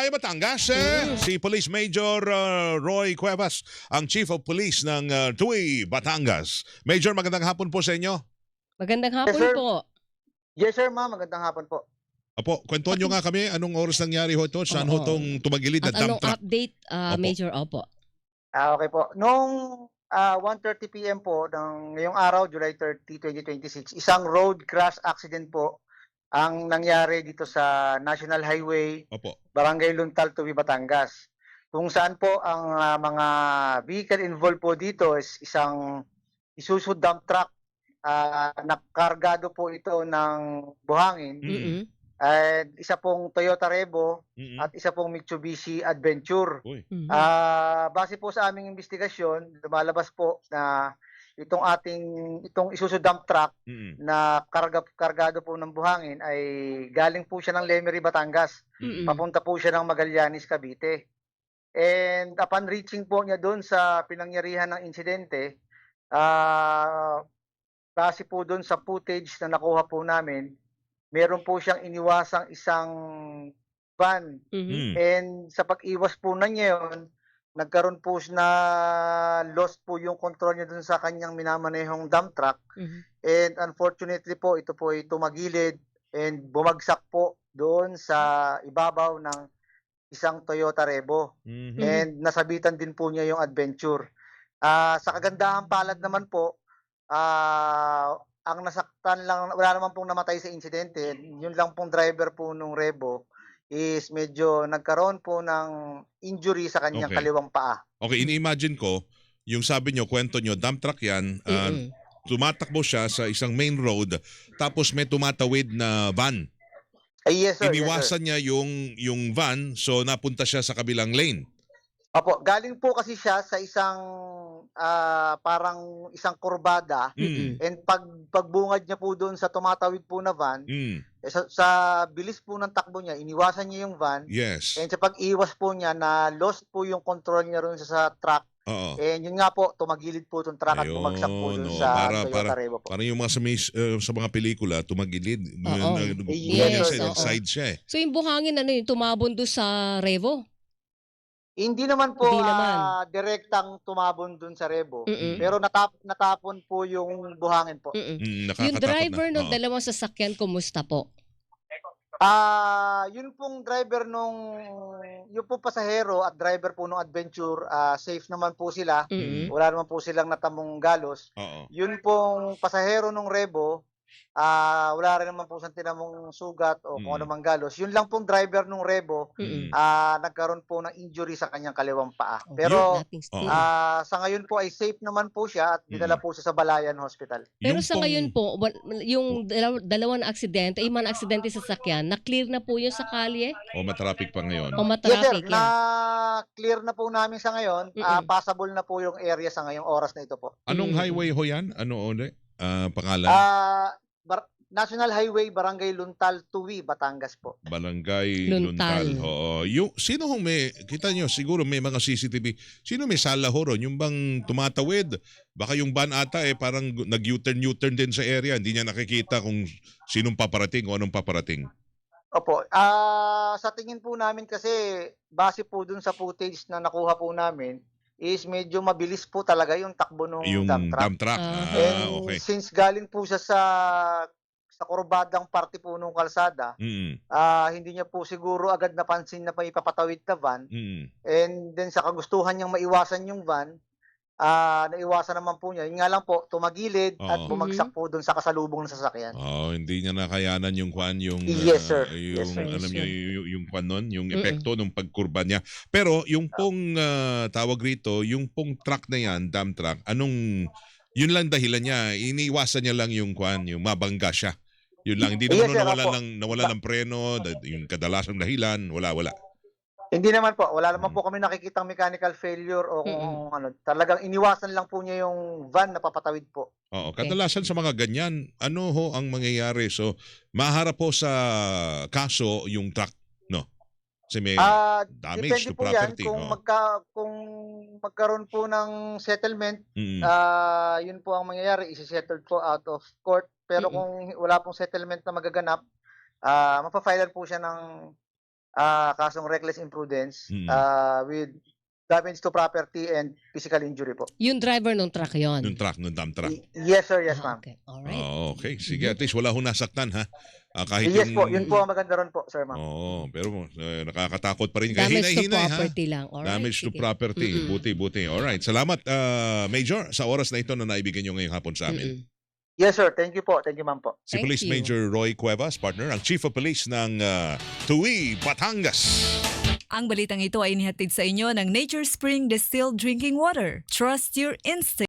tayo Batangas. Si Police Major Roy Cuevas, ang Chief of Police ng TUI, Batangas. Major, magandang hapon po sa inyo. Magandang Yes, hapon sir. po. Yes, sir, ma'am. Magandang hapon po. Apo, kwentuhan nyo nga kami, anong oras nangyari ho ito? Saan ho Oo. itong tumagilid na At dump anong truck? update, Opo. Major? Opo. Okay po. Noong 1:30 PM po ng ngayong araw, July 30, 2026, isang road crash accident po ang nangyari dito sa National Highway, Opo. Barangay Luntal, Tuwi, Batangas. Kung saan po ang mga vehicle involved po dito is isang Isuzu dump truck. Nakargado po ito ng buhangin. Mm-mm. At isa pong Toyota Revo Mm-mm. at isa pong Mitsubishi Adventure. Uy. Mhm. Base po sa aming investigasyon, lumalabas po na itong Isuzu dump truck Mm-mm. na kargado po ng buhangin ay galing po siya ng Lemery, Batangas. Mm-mm. Papunta po siya ng Magallanes, Cavite. And upon reaching po niya doon sa pinangyarihan ng insidente, base po doon sa footage na nakuha po namin, meron po siyang iniwasang isang van. Mhm. Mm. And sa pag-iwas po na niya yun, nagkaroon po na lost po yung control niya dun sa kanyang minamanehong dump truck. Mhm. And unfortunately po, ito po ay tumagilid and bumagsak po doon sa ibabaw ng isang Toyota Revo. Mhm. And nasabitan din po niya yung Adventure. Sa kagandahan palad naman po, ang nasaktan lang, wala naman pong namatay sa insidente. Yun lang pong driver po nung Revo is medyo nagkaroon po ng injury sa kanyang Okay. kaliwang paa. Okay, ini-imagine ko, yung sabi nyo, kwento nyo, dump truck yan, Mm-mm. tumatakbo siya sa isang main road, tapos may tumatawid na van. Ay, yes, sir. Yes, sir. Iniwasan niya yung van, so napunta siya sa kabilang lane. Opo, galing po kasi siya sa isang parang isang kurbada. Mm. And pagbungad niya po doon sa tumatawid po na van, Mm. sa bilis po ng takbo niya, iniwasan niya yung van. Yes. And sa pag-iwas po niya, na lost po yung control niya ron sa truck. Oo. And yun nga po, tumagilid po itong truck at bumagsak po Ayun, dun no. sa Para- Toyota Revo po. Parang yung mga sa mga pelikula, tumagilid. Oo. Yes, Siya, oo. side siya eh. So yung buhangin, ano yung tumabon doon sa Revo? Hindi naman po Hindi naman. direktang tumabon dun sa Revo. Mm-mm. Pero natapon po yung buhangin po. Mm-mm. Yung Nakakatakot driver na. ng Oo. dalawang sasakyan, kumusta po? Yun pong driver yung pong pasahero at driver po nung Adventure, safe naman po sila. Mm-mm. Wala naman po silang natamong galos. Oo. Yun pong pasahero nung Revo, wala rin naman po siyang tinamong sugat o kung Mm. ano mang galos. Yun lang pong driver nung Revo, Mm-mm. nagkaroon po ng injury sa kanyang kaliwang paa. Oh, Pero dating Oo. steal. sa ngayon po ay safe naman po siya at dinala po siya sa Balayan Hospital. Pero Yung sa pong- ngayon po, yung dalawang aksidente, yung mga aksidente sa sakyan, na-clear na po yung sa kalye? O matraffic pa ngayon. O Yes, sir. matraffic? Na-clear na po namin sa ngayon. Mm-mm. Passable na po yung area sa ngayong oras na ito po. Anong Mm. highway ho yan? Ano ulit? Pangalan? National Highway, Barangay Luntal, Tuwi, Batangas po. Barangay Luntal. Luntal. Oo. Sino hong may, kita nyo, siguro may mga CCTV. Sino may sala ho ron? Yung bang tumatawid? Baka yung van ata parang nag-U-turn din sa area. Hindi niya nakikita kung sinong paparating o anong paparating. Opo. Sa tingin po namin kasi, base po dun sa footage na nakuha po namin, is medyo mabilis po talaga yung takbo ng Yung dump truck. dump truck. And Okay. since galing po siya sa kurbadang parte po ng kalsada, Mm. hindi niya po siguro agad napansin na may papatawid na van. Mm. And then sa kagustuhan niyang maiwasan yung van, naiwasan naman po niya. Yun nga lang po, tumagilid at Oo. bumagsak po dun sa kasalubong ng sasakyan. Hindi niya nakayanan yung kwan, yung Yes, sir. yung Yes, sir. alam Yes, niyo sir. yung kwan nun, yung Mm-mm. epekto ng pagkurba niya. Pero yung pong tawag rito, yung pong truck na yan, dump truck, yun lang dahilan niya, iniwasan niya lang yung kwan, yung mabangga siya. Yun lang, hindi naman Yes, sir, nawala ng preno, yung kadalasang dahilan, wala. Hindi naman po. Wala naman po kami nakikitang mechanical failure o kung ano. Talagang iniwasan lang po niya yung van na papatawid po. Oo, kadalasan sa mga ganyan, ano ho ang mangyayari? So, maharap po sa kaso yung truck, no? Kasi may damage Depende to po yan property. kung, Oo. kung magkaroon po ng settlement, Mm. yun po ang mangyayari. Isi-settle po out of court. Pero kung wala pong settlement na magaganap, mapafile po siya ng kasong reckless imprudence Mm. with damage to property and physical injury po. Yung driver ng truck yon. Yung truck, yung dump truck. Yes sir, yes ma'am. Okay, alright. Okay, sige. At least wala ho nasaktan, ha? Kahit Yes po, yun po ang maganda ron po, sir ma'am. Oo, pero nakakatakot pa rin. Kaya Damage to hinay-hinay, ha? property lang. Alright, Damage to sige. property. Mm-mm. Buti. Alright. Salamat, Major, sa oras na ito na naibigyan nyo ngayong hapon sa amin. Mm-mm. Yes sir, thank you po. Thank you ma'am po. Si Thank Police you. Major Roy Cuevas, partner, ang Chief of Police ng Tuwi, Batangas. Ang balitang ito ay inihatid sa inyo ng Nature Spring Distilled Drinking Water. Trust your instinct.